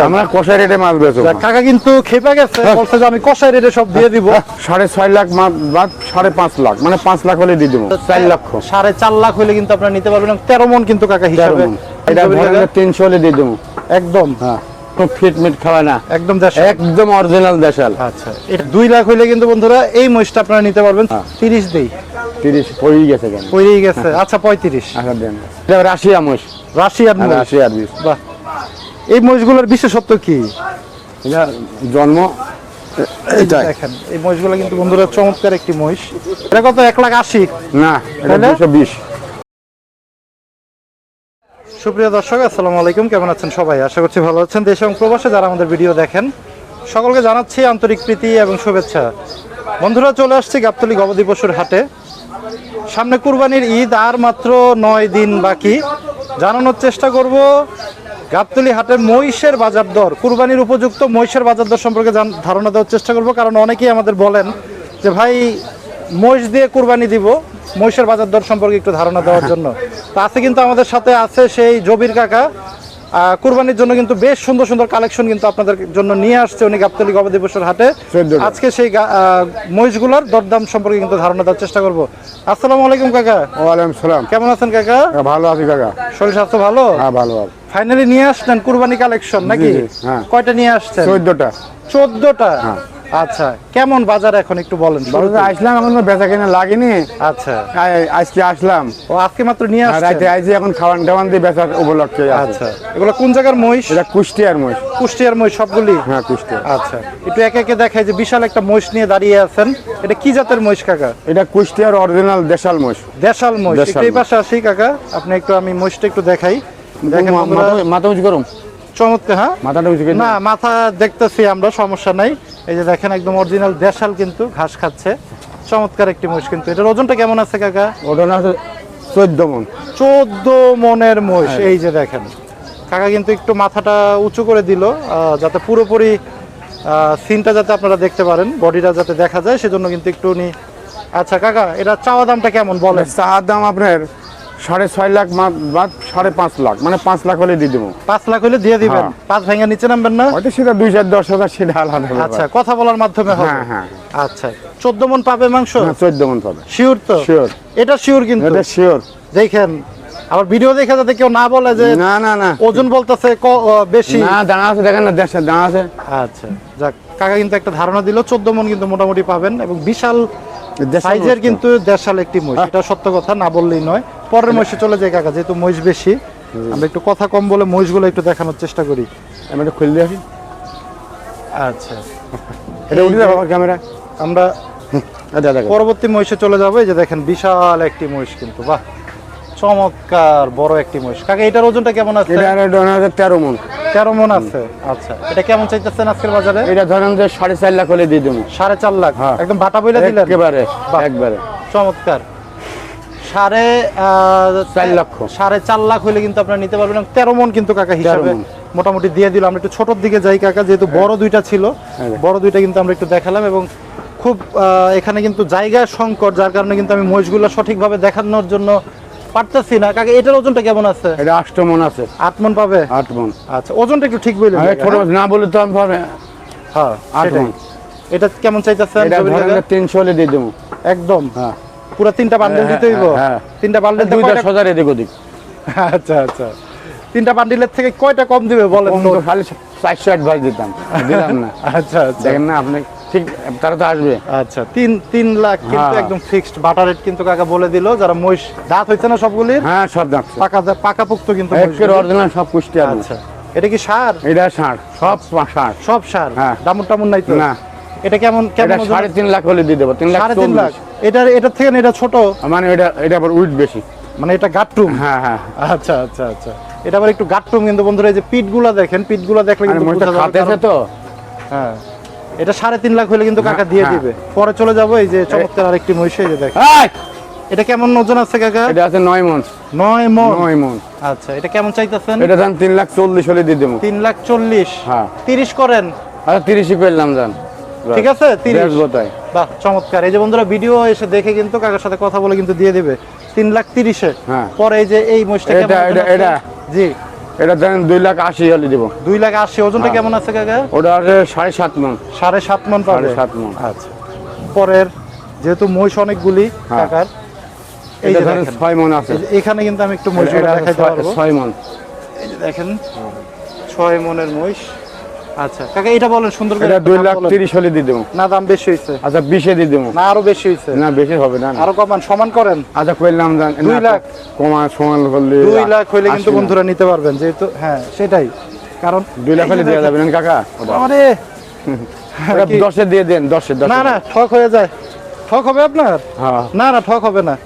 আমরা কষাই রেটে মাছ বেচো। কাকা কিন্তু খেপে গেছে, বলছে যে আমি কষাই রেটে সব দিয়ে দিব। 6.5 লাখ মাছ, 5.5 লাখ, মানে 5 লাখ হলে দিয়ে দেবো। 4 লক্ষ, 4.5 লাখ হলে কিন্তু আপনারা নিতে পারবেন। 13 মন কিন্তু কাকা হিসাবে, এটা ধরেন 300 হলে দিয়ে দেবো একদম। হ্যাঁ, খুব ফিট মিট খাওয়া না, একদম দেশাল, একদম অরিজিনাল দেশাল। আচ্ছা, এটা 2 লাখ হইলে কিন্তু বন্ধুরা এই মহিষটা আপনারা নিতে পারবেন। 30 দেই, 30 পড়েই গেছে কেন? পড়েই গেছে। আচ্ছা 35। আচ্ছা দেন, এটা রাশিয়া মোষ, রাশিয়ান মহিষ। রাশিয়ার বীজ। বাহ, এই মহিষগুলোর বিশেষত্ব কি? এটা জন্ম এটা দেখেন এই মহিষগুলো কিন্তু বন্ধুরা চমৎকার একটি মহিষ। এটা কত? 1,80,000 না, এটা 220। সুপ্রিয় দর্শক, আসসালামু আলাইকুম। কেমন আছেন সবাই? আশা করছি ভালো আছেন। দেশে এবং প্রবাসে যারা আমাদের ভিডিও দেখেন সকলকে জানাচ্ছি আন্তরিক প্রীতি এবং শুভেচ্ছা। বন্ধুরা, চলে আসছি গাবতলী গবাদি পশুর হাটে। সামনে কুরবানির ঈদ আর মাত্র 9 দিন বাকি। জানানোর চেষ্টা করব গাবতলী হাটের মহিষের বাজার দর, কুরবানির উপযুক্ত মহিষের বাজার দর সম্পর্কে ধারণা দেওয়ার চেষ্টা করব। কারণ অনেকেই আমাদের বলেন যে ভাই মহিষ দিয়ে কুরবানি দিব, মহিষের বাজার দর সম্পর্কে একটু ধারণা দেওয়ার জন্য। তো আছে কিন্তু আমাদের সাথে আছে সেই জবির কাকা। কুরবানির জন্য কিন্তু বেশ সুন্দর সুন্দর কালেকশন কিন্তু আপনাদের জন্য নিয়ে আসছে উনি গাবতলী গবাদি পশুর হাটে। আজকে সেই মহিষগুলোর দরদাম সম্পর্কে কিন্তু ধারণা দেওয়ার চেষ্টা করব। আসসালামু আলাইকুম কাকা। ওয়ালাইকুম সালাম। কেমন আছেন কাকা? ভালো আছি কাকা। শরীর স্বাস্থ্য ভালো? হ্যাঁ ভালো ভালো। ফাইনালি নিয়ে আসলেন কুরবানি কালেকশন নাকি? হ্যাঁ। কয়টা নিয়ে আসছেন? 14টা। 14টা? হ্যাঁ। আচ্ছা, কেমন বাজার এখন একটু বলেন। আসলাম, এখন বেচা কেনা লাগেনি। আচ্ছা, আজকে আসলাম। ও আজকে মাত্র নিয়ে আসছেন? রাতে আইছি, এখন খাওয়ান টাওয়ান দিয়ে বেচার উপলক্ষে। আচ্ছা, এগুলো কোন জায়গার মহিষ? এটা কুষ্টিয়ার মহিষ। কুষ্টিয়ার মহিষ সবগুলি? হ্যাঁ কুষ্টিয়া। আচ্ছা, একটু একে একে দেখাই যে বিশাল একটা মহিষ নিয়ে দাঁড়িয়ে আছেন। এটা কি জাতের মহিষ কাকা? এটা কুষ্টিয়ার অরিজিনাল দেশাল মহিষ। দেশাল মহিষ। একটু এই পাশে আসি কাকা, আপনি একটু, আমি মহিষটা একটু দেখাই। দেখেন মাথা উঁচু করুন। চমৎকার। হ্যাঁ, মাথাটা উঁচু না, মাথা দেখতেছি আমরা, সমস্যা নাই। এই যে দেখেন একদম অরিজিনাল দেশাল, কিন্তু ঘাস খাচ্ছে। চমৎকার একটি মহিষ। কিন্তু এটার ওজনটা কেমন আছে কাকা? ওজন আছে 14 মন। 14 মনের মহিষ। এই যে দেখেন কাকা কিন্তু একটু মাথাটা উঁচু করে দিল, যাতে পুরোপুরি সিনটা যাতে আপনারা দেখতে পারেন, বডিটা যাতে দেখা যায়, সেজন্য কিন্তু একটু উনি। আচ্ছা কাকা, এটা চাওয়া দামটা কেমন বলেন? চার দাম আপনার 6.5 লাখ, 5.5 লাখ, মানে 5 লাখ হলে দিয়ে দেবো। 5 লাখ হলে দিয়ে দিবেন? 5 ভেঙে নিচে নামবেন না? ওইটা সেটা 2-10,000 সেটা আলাদা ব্যাপার। আচ্ছা, কথা বলার মাধ্যমে হবে। হ্যাঁ হ্যাঁ। আচ্ছা, 14 মন পাবে মাংস? 14 মন পাবে। শিওর তো? শিওর। এটা শিওর কিন্তু? এটা শিওর। দেখেন আবার ভিডিও দেখে যাতে কেউ না বলে যে না না না ওজন বলতেছে বেশি। না, দাঁড়া আছে, দেখেন না, দেশের দাঁড়া আছে। আচ্ছা, যাক, কাকা কিন্তু একটা ধারণা দিল। 14 মন কিন্তু মোটামুটি পাবেন, এবং বিশাল সাইজের কিন্তু দেশাল একটি মহিষ। এটা সত্য কথা, না বললেই নয়। পরের মহিষে চলে যায় কাকা, যেহেতু মহিষ বেশি, আমরা একটু কথা কম বলে মহিষগুলো একটু দেখানোর চেষ্টা করি। আমি একটু খুলে দিয়ে আসি। আচ্ছা, এটা উঠে যাবো ক্যামেরা। আমরা দেখেন পরবর্তী মহিষে চলে যাবো। এই যে দেখেন বিশাল একটি মহিষ কিন্তু, বাহ, চমৎকার বড় একটি মহিষ। কাকা এটার ওজনটা কেমন আছে? এটা 13 মন। 13 মন আছে। আচ্ছা, এটা কেমন চাইতেছেন আজকের বাজারে? এটা ধরেন যে 4.5 লাখ হলে দিয়ে দেবো। 4.5 লাখ? হ্যাঁ। একদম বাটা বইলা দিলেন? একেবারে একবারে চমৎকার। 4.5 লক্ষ, 4.5 লাখ হলে কিন্তু আপনারা নিতে পারবেন। 13 মন কিন্তু কাকা হিসাবে মোটামুটি দিয়ে দিলাম। আমরা একটু ছোটর দিকে যাই কাকা, যেহেতু বড় দুইটা ছিল, বড় দুইটা কিন্তু আমরা একটু দেখালাম, এবং খুব এখানে কিন্তু জায়গার সংকট, যার কারণে কিন্তু আমি মহিষগুলো সঠিকভাবে দেখানোর জন্য পারতেছি না। কাকা এটার ওজনটা কেমন আছে? এটা 8 মন আছে। 8 মন পাবে? 8 মন। আচ্ছা, ওজনটা একটু ঠিক বললেন। ছোট না বলে তো আমি পাবে। হ্যাঁ, 8 মন। এটা কেমন চাইতেছেন? এটা ধরেন 300 হলে দিয়ে দেবো। একদম? হ্যাঁ। পুরো 3টা বান্ডেল দিতে হইব? হ্যাঁ। 3টা বান্ডেল 2-10,000 এদিক ওদিক। আচ্ছা আচ্ছা, 3টা বান্ডিলের থেকে কয়টা কম দিবে বলেন? খালি 480 দিতাম, দিলাম না। আচ্ছা আচ্ছা, দেখেন না আপনি, ঠিক তারা তো আসবে। আচ্ছা, 3 লাখ কিন্তু একদম ফিক্সড বাটার রেট কিন্তু কাকা বলে দিল। যারা মহিষ দাঁত হইছে না সবগুলির? হ্যাঁ, সব দাঁত পাকাপোক্ত কিন্তু। একের অরিজিনাল সব পুষ্টি আছে। আচ্ছা, এটা কি সার? এটা ষাঁড়, সব ষাঁড়। সব সার? হ্যাঁ। দামুর টামুর নাই তো? না। এটা কেমন এটা 3.5 লাখ হলে দিয়ে দেবো। 3.5 লাখ? এটার থেকে এটা ছোট, মানে এটা আবার উইট বেশি, মানে এটা গাট্টুম? হ্যাঁ হ্যাঁ। আচ্ছা আচ্ছা আচ্ছা, এটা আবার একটু গাট্টুম কিন্তু বন্ধুরা। এই যে পিঠগুলা দেখেন, পিঠগুলা দেখলে কিন্তু বোঝা যাবে। খাতেছে তো। হ্যাঁ, এটা 3.5 লাখ হলে কিন্তু কাকা দিয়ে দিবে। পরে চলে যাবো এই যে চমৎকার আরেকটি মহিষ। এই যে দেখেন, এটা কেমন ওজন আছে কাকা? এটা আছে 9 মন। 9 মন? 9 মন। আচ্ছা, এটা কেমন চাইতেছেন? এটা দাম 3,40,000 হলে দিয়ে দেবো। 3,40,000? হ্যাঁ। 30 করেন? আচ্ছা 30ই করলাম জান। ঠিক আছে, 30? তাই। বাহ, চমৎকার। এই যে বন্ধুরা ভিডিও এসে দেখে কিন্তু কাকার সাথে কথা বলে কিন্তু দিয়ে দিবে 3,30,000-এ। হ্যাঁ। পরে এই যে এই মহিষটা কেমন ওজন আছে? এটা জি, এটা ধরেন 2,80,000 হলে দিব। 2,80,000 ওজনটা কেমন আছে কাকা? ওটা আছে 7.5 মণ। 7.5 মণ পাবে। 7.5 মণ। আচ্ছা, পরের যেহেতু মহিষ অনেকগুলি কাকার, এই যে ধরেন 6 মণ আছে। এখানে কিন্তু আমি একটু মহিষ দেখাইতে পারবো। 6 মণ। এই যে দেখেন 6 মণের মহিষ। আচ্ছা কাকা, এটা বলেন সুন্দর করে। এটা 2,30,000 হলে দিয়ে দেবো। না দাম বেশি হইছে? আচ্ছা 20-এ দিয়ে দেবো। না আরো বেশি হইছে? না বেশি হবে না। আরো কমান, সমান করেন। আচ্ছা কইলাম জান 2 লাখ কমা সমান করলে 2 লাখ হইলে কিন্তু বন্ধুরা নিতে পারবেন, যেহেতু হ্যাঁ সেটাই, কারণ 2 লাখ হলে দেওয়া যাবে না কাকা। আরে 10-এ দিয়ে দেন। 10-এ। না না, ঠক হয়ে যায়। ঠক হবে আপনার? হ্যাঁ। না না, ঠক হবে না।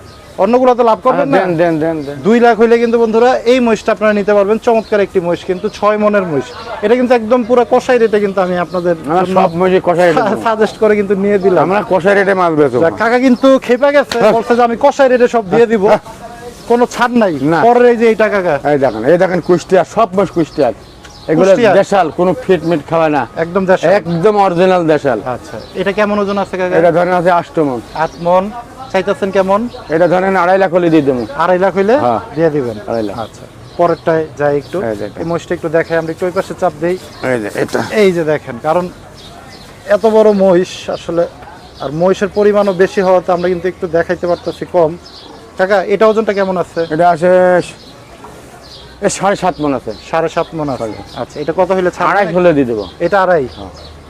অন্যগুলো তো লাভ করবেন না। দেন 2 লাখ হইলে কিন্তু বন্ধুরা এই মহিষটা আপনারা নিতে পারবেন। চমৎকার একটি মহিষ, কিন্তু 6 মণের মহিষ। এটা কিন্তু একদম পুরো কষাই রেটে কিন্তু আমি আপনাদের সব মজে কষাই রেটে সাজেস্ট করে কিন্তু নিয়ে দিলাম। আমরা কষাই রেটে মাছ বেচো। কাকা কিন্তু খেপে গেছে, বলছে যে আমি কষাই রেটে সব দিয়ে দিব, কোনো ছাড় নাই। না। পরের এই যে এইটা কাকা, এই দেখেন কুষ্টিয়া, সব মাছ কুষ্টিয়া। এগুলো কুষ্টিয়া? দেশাল, কোনো ফিটমিট খাওয়ায় না, একদম দেশে। একদম অরিজিনাল দেশাল। আচ্ছা, এটা কেমন ওজন আছে কাকা? এটা ধরেন আছে 8 মণ। 8 মণ। চাইতেছেন কেমন? এটা ধরেন 2.5 লাখ হলে দিয়ে দেবো। 2.5 লাখ হইলে হ্যাঁ। দিয়ে দিবেন। 2.5 লাখ। আচ্ছা, পরেরটায় যাই একটু। এই দেখেন। এই মহিষটা একটু দেখাই, আমরা একটু ওই পাশে চাপ দেই। এই যে এটা। এই যে দেখেন, কারণ এত বড় মহিষ আসলে, আর মহিষের পরিমাণও বেশি হওয়াতে আমরা কিন্তু একটু দেখাইতে পারতেছি কম। কাকা এটা ওজনটা কেমন আছে? এটা আছে 7.5 মণ আছে। 7.5 মণ আছে। আচ্ছা, এটা কত হইলে ছাড়? 2.5 হলে দিয়ে দেবো। এটা 2.5?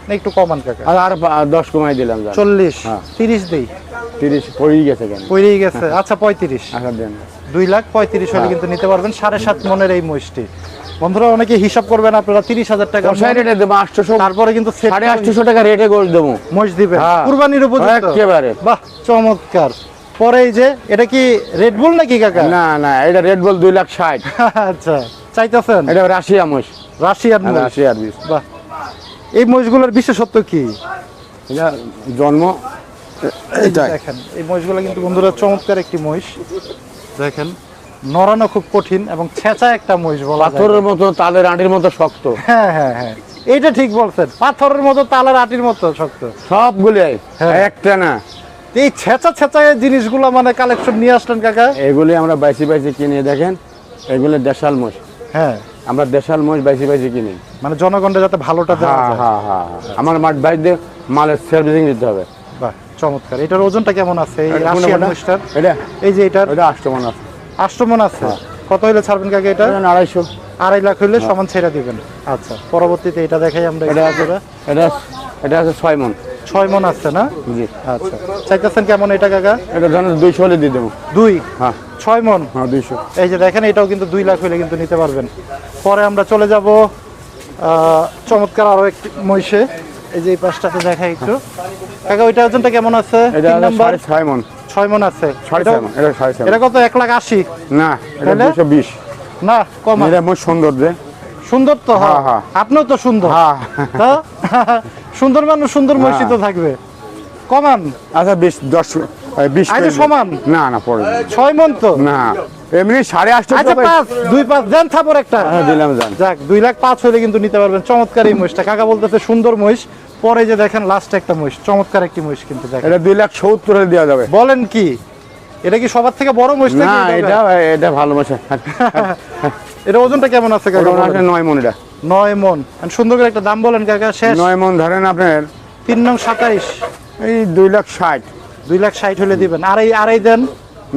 না একটু কমান কাকা। আর 10 কমাই দিলাম। 40? হ্যাঁ। 30 দেই? 30 পড়েই গেছে কেন? পড়েই গেছে। আচ্ছা 35। আচ্ছা দেন। 2,35,000 হলে কিন্তু নিতে পারবেন 7.5 মণের এই মহিষটি। বন্ধুরা অনেকে হিসাব করবেন আপনারা 30,000 টাকা কষাই রেটে দেবো 800। তারপরে কিন্তু 850 টাকা রেটে গোল দেবো। মহিষ দিবেন হ্যাঁ। কুরবানির উপযুক্ত একেবারে। বাহ, চমৎকার। পরে এই যে এটা কি রেড বুল নাকি কাকা? না না, এটা রেড বল 2,60,000। আচ্ছা, চাইতেছেন? এটা রাশিয়া মোষ। রাশিয়ান মহিষ। রাশিয়ার বীজ। বাহ, এই মহিষগুলোর বিশেষত্ব কি? এটা জন্ম এটাই। দেখেন এই মহিষগুলো কিন্তু বন্ধুরা চমৎকার একটি মহিষ। দেখেন নড়ানো খুব কঠিন এবং ছেঁচা একটা মহিষ বলা যায়। পাথরের মতো, তালের আঁটির মতো শক্ত। হ্যাঁ হ্যাঁ হ্যাঁ, এইটা ঠিক বলছেন, পাথরের মতো তালের আটির মতো শক্ত সবগুলাই হ্যাঁ। একটা না। এই ছেঁচা ছেঁচা জিনিসগুলো মানে কালেকশন নিয়ে আসলেন কাকা? এগুলি আমরা বাইসি কিনে, দেখেন এগুলো দেশাল মোষ। হ্যাঁ, আমরা দেশাল মোষ বাইসি কিনি। মানে জনগণকে যাতে ভালোটা দেওয়া হ্যাঁ যায়। হ্যাঁ হ্যাঁ। আমার মাঠ বাইর দিয়ে মালের সার্ভিসিং দিতে হবে। বাহ, চমৎকার। এটার ওজনটা কেমন আছে এই এটা রাশিয়ান কোনটা? মহিষটার? এটা এই যে এটার এটা 8 মণ আছে। 8 মণ আছে। কত হইলে ছাড়বেন কাকা এটা? 250। 2.5 লাখ হইলে সমান ছেড়ে দিবেন। আচ্ছা, পরবর্তীতে এটা দেখাই আমরা। এটা আছে এটা আছে 6 মণ। 6 মণ আছে না? জি। আচ্ছা, চাইতেছেন কেমন এটা কাকা? এটা ধরেন 200 হলে দিয়ে দেবো। 2? হ্যাঁ 6 মণ। হ্যাঁ 200। এই যে দেখেন, এটাও কিন্তু 2 লাখ হইলে কিন্তু নিতে পারবেন। পরে আমরা চলে যাব চমৎকার আরো একটি মহিষে। এই যে এই পাশটাতে দেখাই একটু কাকা, ওইটা ওজনটা কেমন আছে? এটা 3 নাম্বার। 6.5 মণ। 6 মণ আছে। 6.5 মণ। এটা 6.5 এটা কত? 1,80,000? না, এটা তাহলে? 220। না কম। এটা মোট সুন্দর যে। সুন্দর তো? হ্যাঁ, হ্যাঁ। আপনিও তো সুন্দর। হ্যাঁ। তা? সুন্দর মানুষ সুন্দর মহিষই তো থাকবে। কমান। আচ্ছা 20 আচ্ছা, সমান? না না পড়ে 6 মণ তো? না, এমনি 8.5 আচ্ছা 5, 2-5 দেন থাপর একটা। দিলাম জান। যাক, 2,05,000 হলে কিন্তু নিতে পারবেন চমৎকার এই মহিষটা। কাকা বলতেছে সুন্দর মহিষ। পরে যে দেখেন লাস্ট একটা মহিষ, চমৎকার একটি মহিষ কিন্তু দেখেন। এটা 2,70,000 হলে দেওয়া যাবে। বলেন কি, এটা কি সবার থেকে বড় মহিষ না, নাকি এটা এটা ভালো মাছ। এটা ওজনটা কেমন আছে কাকা? ওটা আছে 9 মণ। এটা 9 মণ। সুন্দর করে একটা দাম বলেন কাকা, শেষ। 9 মণ ধরেন আপনার 3 নং 27। এই 2,60,000। 2,60,000 হলে দিবেন। আড়াই দেন।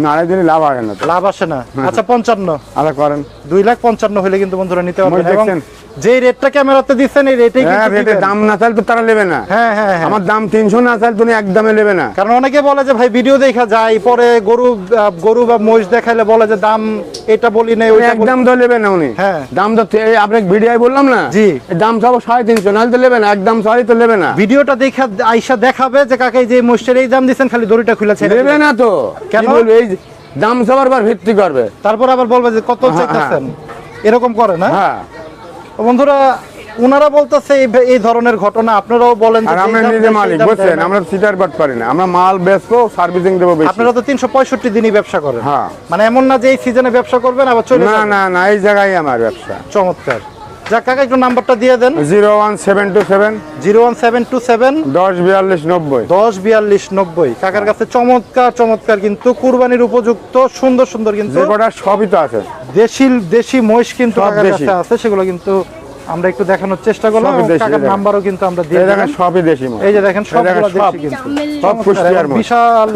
না, আড়াই দিলে লাভ আসে না তো। লাভ আসে না। আচ্ছা 55। আচ্ছা করেন। 2,55,000 হলে কিন্তু বন্ধুরা নিতে পারবেন। মহিষ এবং দেখছেন? যে রেটটা ক্যামেরাতে দিচ্ছেন এই রেটেই হ্যাঁ, কিন্তু রেটে দিবেন। দাম না চাইলে তো তারা নেবে না। হ্যাঁ হ্যাঁ হ্যাঁ। আমার দাম 300 না চাইলে তুমি একদমে নেবে না। কারণ অনেকে বলে যে ভাই ভিডিও দেখা যায়, পরে গরু বা মহিষ দেখাইলে বলে যে দাম এটা বলি নাই ওইটা বলি। একদম তো নেবে না উনি। হ্যাঁ। দাম তো আপনাকে ভিডিও বললাম না। জি। এই দাম চাবো 350, নাহলে তো নেবে না। একদম সরি তো নেবে না। ভিডিওটা দেখা আইসা দেখাবে যে কাকা এই যে মহিষের এই দাম দিচ্ছেন, খালি দড়িটা খুলে ছেড়ে নেবে দিবেন। না তো। কেন? কি বলবে, এই দাম সবার বার ভিত্তি করবে। তারপর আবার বলবে যে কত হ্যাঁ, চাইতেছেন, এরকম করে না? হ্যাঁ। তো বন্ধুরা উনারা বলতেছে এই ধরনের ঘটনা, আপনারাও বলেন যে আর আমরা এই দাম নিজে দেয়, মালিক, সেই দাম বুঝছেন? দেয় না। আমরা সিটার বাট পারি না। আমরা মাল বেচবো, সার্ভিসিং দেবো বেশি। আপনারা তো 365 দিনই ব্যবসা করেন। হ্যাঁ। মানে এমন না যে এই সিজনে ব্যবসা করবেন আবার চলে না যাবেন। না না, এই জায়গায় আমার ব্যবসা। চমৎকার। যাক কাকা একটু নাম্বারটা দিয়ে দেন। 01727 01727 104290। 104290। কাকার কাছে চমৎকার কিন্তু কুরবানির উপযুক্ত সুন্দর সুন্দর কিন্তু যে কটা সবই তো আছে। দেশি মহিষ কিন্তু সব কাকার দেশি। কাছে আছে, সেগুলো কিন্তু আমরা একটু দেখানোর চেষ্টা করলাম। সবই এবং দেশি, কাকার দেখেন। নাম্বারও কিন্তু আমরা দিয়ে এই দেখেন দিলাম। সবই দেশি মাছ। এই যে দেখেন সবগুলো দেখেন সব। দেশি কিন্তু সব কুষ্টিয়ার মাছ। বিশাল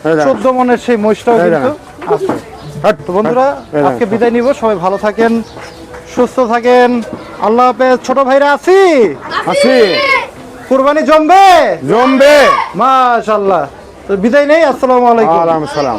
এই দেখেন। 14 মনের সেই মহিষটাও এই কিন্তু আছে। তো বন্ধুরা এই দেখেন। আজকে বিদায় নিব, সবাই ভালো থাকেন, সুস্থ থাকেন, আল্লাহ হাফেজ। ছোট ভাইরা আছি, কুরবানি জমবে জমবে। মাশাআল্লাহ। তো বিদায় নেই, আসসালামু আলাইকুম। ওয়ালাইকুম আসসালাম।